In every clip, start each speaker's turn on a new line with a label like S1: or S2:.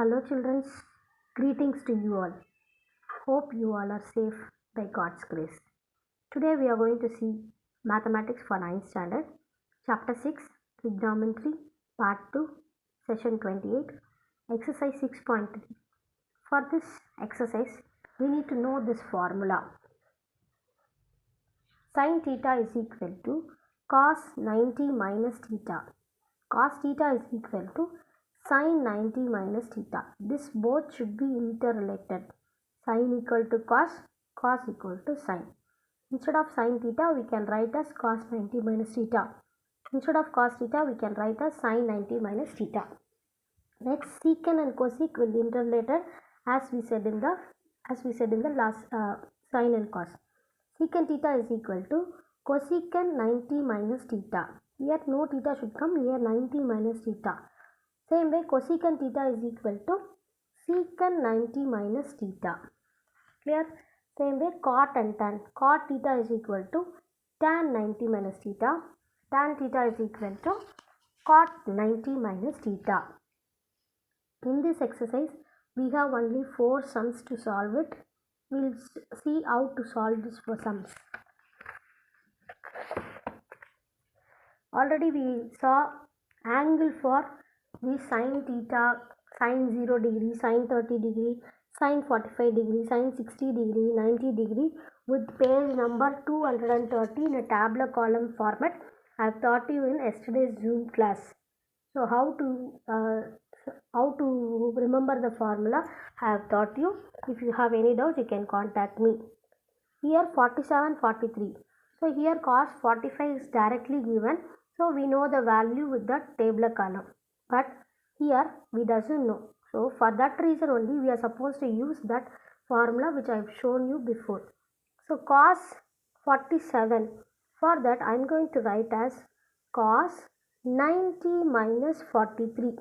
S1: Hello children, greetings to you all. Hope you all are safe by God's grace. Today we are going to see Mathematics for 9th Standard, Chapter 6, Trigonometry, Part 2, Session 28, Exercise 6.3. For this exercise, we need to know this formula. Sin theta is equal to cos 90 minus theta. Cos theta is equal to sin 90 minus theta. This both should be interrelated. Sin equal to cos, cos equal to sin. Instead of sin theta, we can write as cos 90 minus theta. Instead of cos theta, we can write as sin 90 minus theta. Next, secant and cosec will be interrelated as we said in the last sin and cos. Secant theta is equal to cosecant 90 minus theta. Here no theta should come, here 90 minus theta. Same way cosecant theta is equal to secant 90 minus theta. Clear? Same way cot and tan. Cot theta is equal to tan 90 minus theta. Tan theta is equal to cot 90 minus theta. In this exercise, we have only 4 sums to solve it. We will see how to solve this for sums. Already we saw angle for the sin theta, sin 0 degree, sin 30 degree, sin 45 degree, sin 60 degree, 90 degree with page number 230 in a tabular column format. I have taught you in yesterday's Zoom class. So how to remember the formula I have taught you. If you have any doubts, you can contact me. Here 47, 43. So here cos 45 is directly given. So we know the value with the tabular column. But here we doesn't know. So for that reason only we are supposed to use that formula which I have shown you before. So cos 47. For that I am going to write as cos 90 minus 43.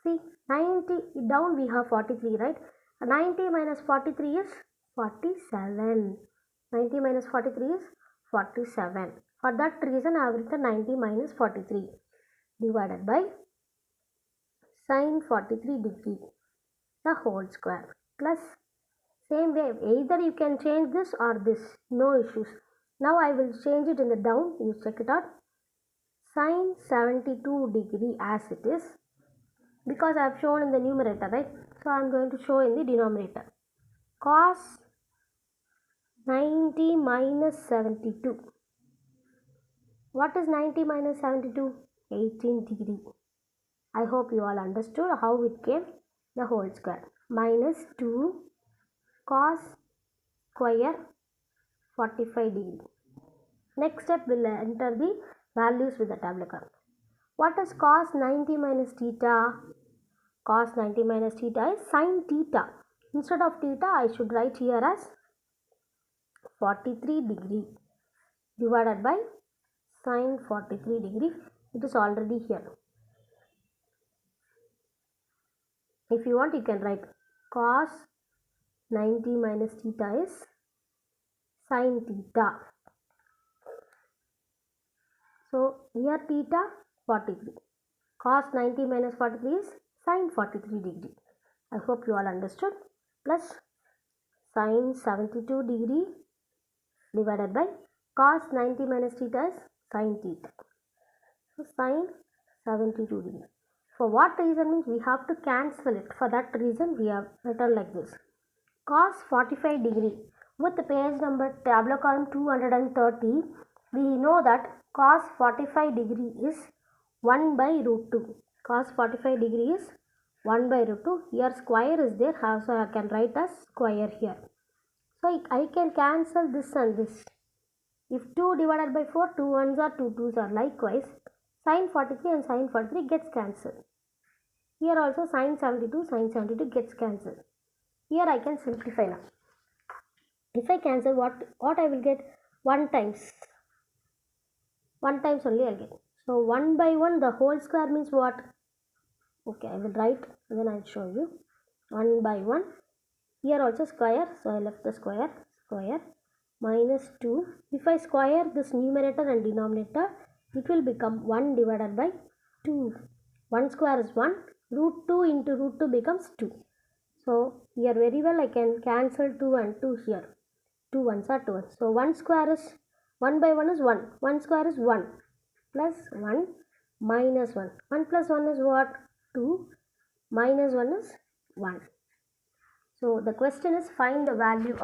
S1: See, 90 down we have 43, right? 90 minus 43 is 47. 90 minus 43 is 47. For that reason I have written 90 minus 43 divided by sin 43 degree, the whole square, plus same way either you can change this or this, no issues. Now I will change it in the down, you check it out. Sin 72 degree as it is, because I have shown in the numerator, right? So I am going to show in the denominator. Cos 90 minus 72. What is 90 minus 72? 18 degree. I hope you all understood how it came, the whole square. Minus 2 cos square 45 degree. Next step will enter the values with the tabular column. What is cos 90 minus theta? Cos 90 minus theta is sin theta. Instead of theta, I should write here as 43 degree divided by sin 43 degree. It is already here. If you want, you can write cos 90 minus theta is sin theta. So here theta 43. Cos 90 minus 43 is sin 43 degree. I hope you all understood. Plus sin 72 degree divided by cos 90 minus theta is sin theta. So sin 72 degree. For what reason means we have to cancel it. For that reason we have written like this. Cos 45 degree with the page number tabular column 230. We know that cos 45 degree is 1 by root 2. Cos 45 degree is 1 by root 2. Here square is there, so I can write as square here. So I can cancel this and this. If 2 divided by 4, 2 1s are 2 2s are. Likewise, sin 43 and sin 43 gets cancelled. Here also sin 72 gets cancelled. Here I can simplify now. If I cancel, what I will get? 1 times. 1 times only I will get. So 1 by 1, the whole square means what? Okay, I will write and then I will show you. 1 by 1. Here also square, so I left the square. Minus 2. If I square this numerator and denominator, it will become 1 divided by 2. 1 square is 1, Root 2 into root 2 becomes 2. So here very well I can cancel 2 and 2 here. 2 ones are 2 ones. So 1 square is 1 by 1 is 1. 1 square is 1 plus 1 minus 1. 1 plus 1 is what? 2 minus 1 is 1. So the question is find the value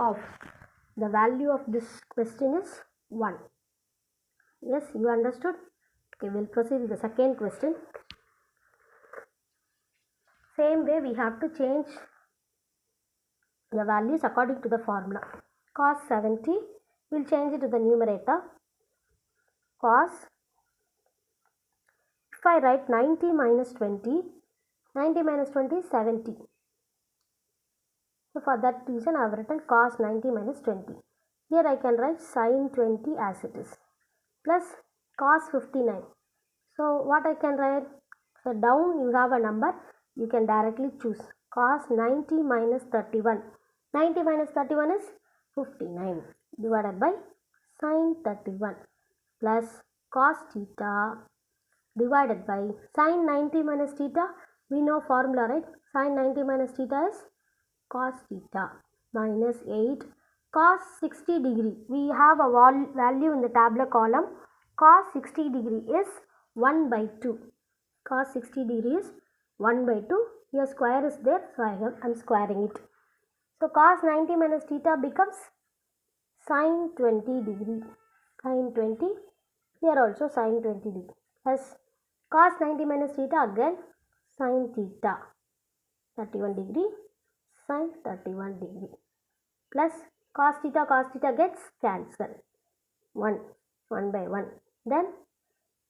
S1: of this question is 1. Yes, you understood? Okay, we'll proceed with the second question. Same way we have to change the values according to the formula. Cos 70, we'll change it to the numerator. Cos, if I write 90 minus 20, 90 minus 20 is 70. So for that reason I have written cos 90 minus 20. Here I can write sin 20 as it is. Plus cos 59. So what I can write? So down you have a number, you can directly choose. Cos 90 minus 31. 90 minus 31 is 59 divided by sin 31 plus cos theta divided by sin 90 minus theta. We know formula, right? Sin 90 minus theta is cos theta minus 8 cos 60 degree. We have a value in the tabular column. Cos 60 degree is 1 by 2. Cos 60 degree is 1 by 2. Here square is there, so I am squaring it. So cos 90 minus theta becomes sin 20 degree. Sin 20. Here also sin 20 degree. Plus cos 90 minus theta again sin theta 31 degree. Sin 31 degree. Plus cos theta gets cancelled. 1 by 1. Then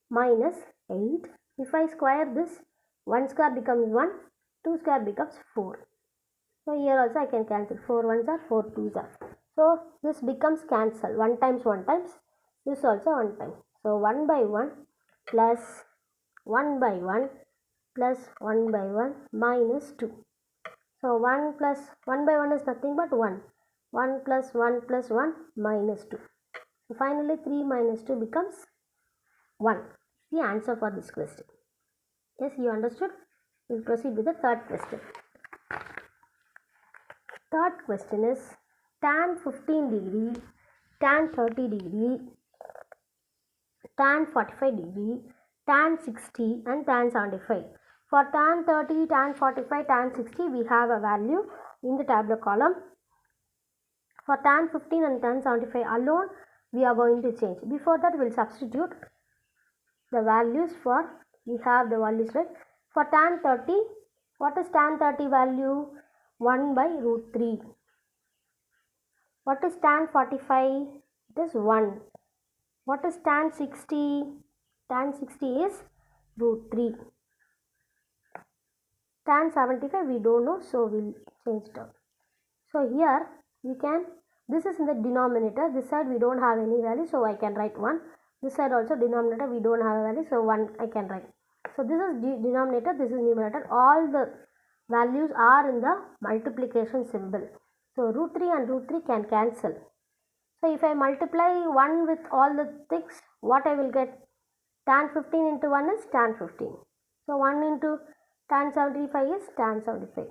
S1: minus 8. If I square this, 1 square becomes 1, 2 square becomes 4. So here also I can cancel. 4 1s are 4 2s are. So this becomes cancel. 1 times 1 times. This also 1 time. So 1 by 1 plus 1 by 1 plus 1 by 1 minus 2. So 1 plus 1 by 1 is nothing but 1. 1 plus 1 plus 1 minus 2. So finally 3 minus 2 becomes 1. The answer for this question. Yes, you understood? We'll proceed with the third question. Third question is tan 15 degree, tan 30 degree, tan 45 degree, tan 60 and tan 75. For tan 30, tan 45, tan 60 we have a value in the tabular column. For tan 15 and tan 75 alone we are going to change. Before that we will substitute the values for, we have the values right. For tan 30, what is tan 30 value? 1 by root 3. What is tan 45? It is 1. What is tan 60? Tan 60 is root 3. Tan 75 we don't know, so we'll change it out. So here we can, this is in the denominator, this side we don't have any value, so I can write 1. This side also denominator we don't have a value, so 1 I can write. So this is denominator, this is numerator. All the values are in the multiplication symbol. So root 3 and root 3 can cancel. So if I multiply 1 with all the things, what I will get? Tan 15 into 1 is tan 15. So 1 into tan 75 is tan 75.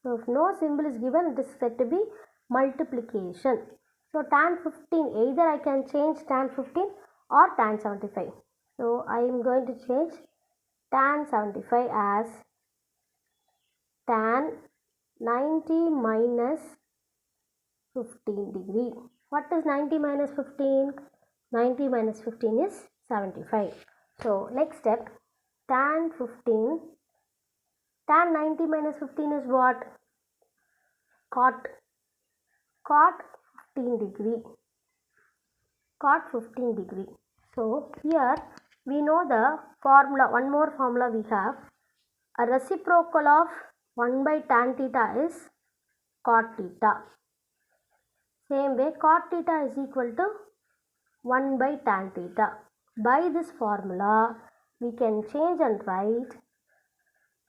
S1: So if no symbol is given, it is said to be multiplication. So tan 15, either I can change tan 15 or tan 75. So I am going to change tan 75 as tan 90 minus 15 degree. What is 90 minus 15? 90 minus 15 is 75. So next step, tan 15, tan 90 minus 15 is what? Cot 15 degree. Cot 15 degree. So here we know the formula, one more formula we have. A reciprocal of 1 by tan theta is cot theta. Same way cot theta is equal to 1 by tan theta. By this formula we can change and write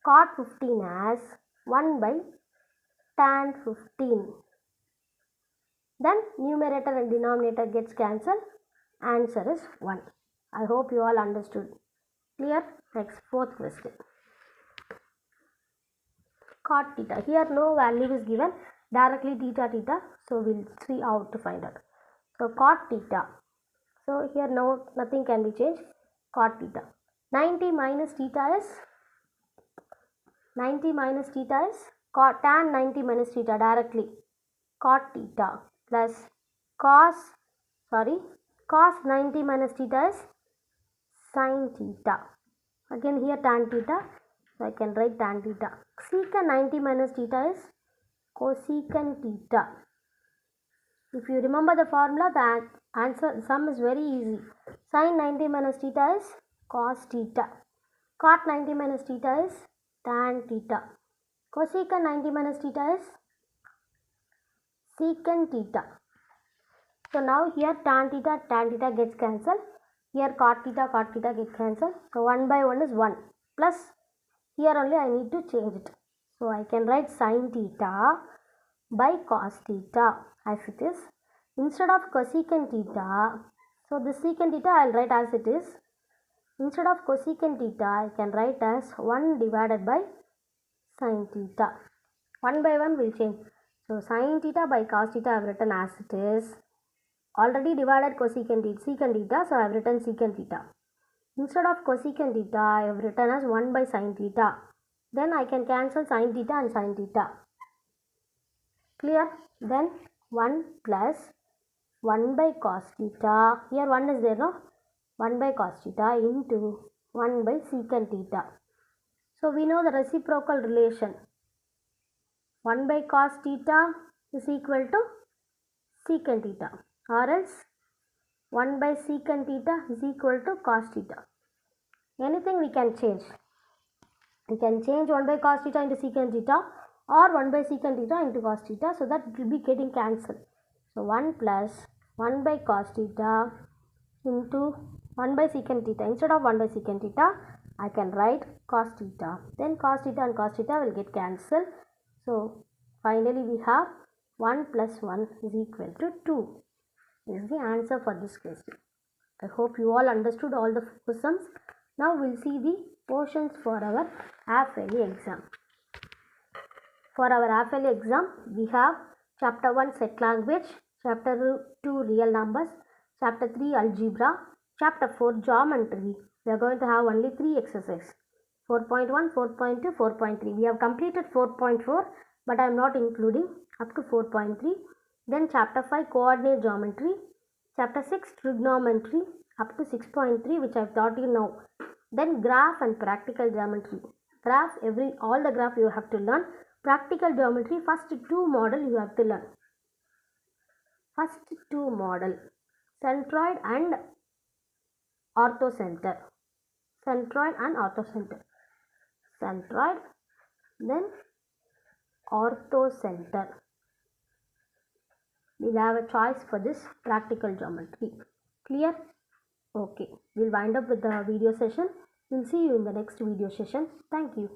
S1: cot 15 as 1 by tan 15. Then numerator and denominator gets cancelled. Answer is 1. I hope you all understood. Clear? Next, fourth question. cot theta. Here no value is given, directly theta, so we'll see how to find out. So cot theta, so here no, nothing can be changed, cot theta. 90 minus theta is cot, tan 90 minus theta, directly cot theta plus cos 90 minus theta is sin theta. Again here tan theta, so I can write tan theta. Secant 90 minus theta is cosecant theta. If you remember the formula, the answer sum is very easy. Sin 90 minus theta is cos theta. Cot 90 minus theta is tan theta. Cosecant 90 minus theta is secant theta. So now here tan theta gets cancelled. Here cot theta gets cancelled. So 1 by 1 is 1. Plus here only I need to change it. So I can write sin theta by cos theta as it is. Instead of cosecant theta, so this secant theta I will write as it is. Instead of cosecant theta, I can write as 1 divided by sin theta. 1 by 1 will change. So sin theta by cos theta I have written as it is. Already divided secant theta, so I have written secant theta. Instead of cosecant theta, I have written as 1 by sin theta. Then I can cancel sin theta and sin theta. Clear? Then 1 plus 1 by cos theta. Here 1 is there, no? 1 by cos theta into 1 by secant theta. So we know the reciprocal relation. 1 by cos theta is equal to secant theta, or else 1 by secant theta is equal to cos theta. Anything we can change. We can change 1 by cos theta into secant theta, or 1 by secant theta into cos theta, so that it will be getting cancelled. So 1 plus 1 by cos theta into 1 by secant theta. Instead of 1 by secant theta, I can write cos theta. Then cos theta and cos theta will get cancelled. So finally we have 1 plus 1 is equal to 2. This is the answer for this question. I hope you all understood all the questions. Now we'll see the portions for our half-yearly exam. For our half-yearly exam, we have Chapter 1 Set Language, Chapter 2 Real Numbers, Chapter 3 Algebra, Chapter 4 Geometry. We are going to have only 3 exercises, 4.1, 4.2, 4.3. We have completed 4.4, but I am not including up to 4.3. Then Chapter 5 Coordinate Geometry, Chapter 6 Trigonometry up to 6.3, which I have taught you now. Then Graph and Practical Geometry. Graph, all the graph you have to learn. Practical Geometry, first 2 model you have to learn. First 2 model, centroid and orthocenter. Centroid and orthocenter. Centroid, then orthocenter. We'll have a choice for this practical geometry. Clear? Okay. We'll wind up with the video session. We'll see you in the next video session. Thank you.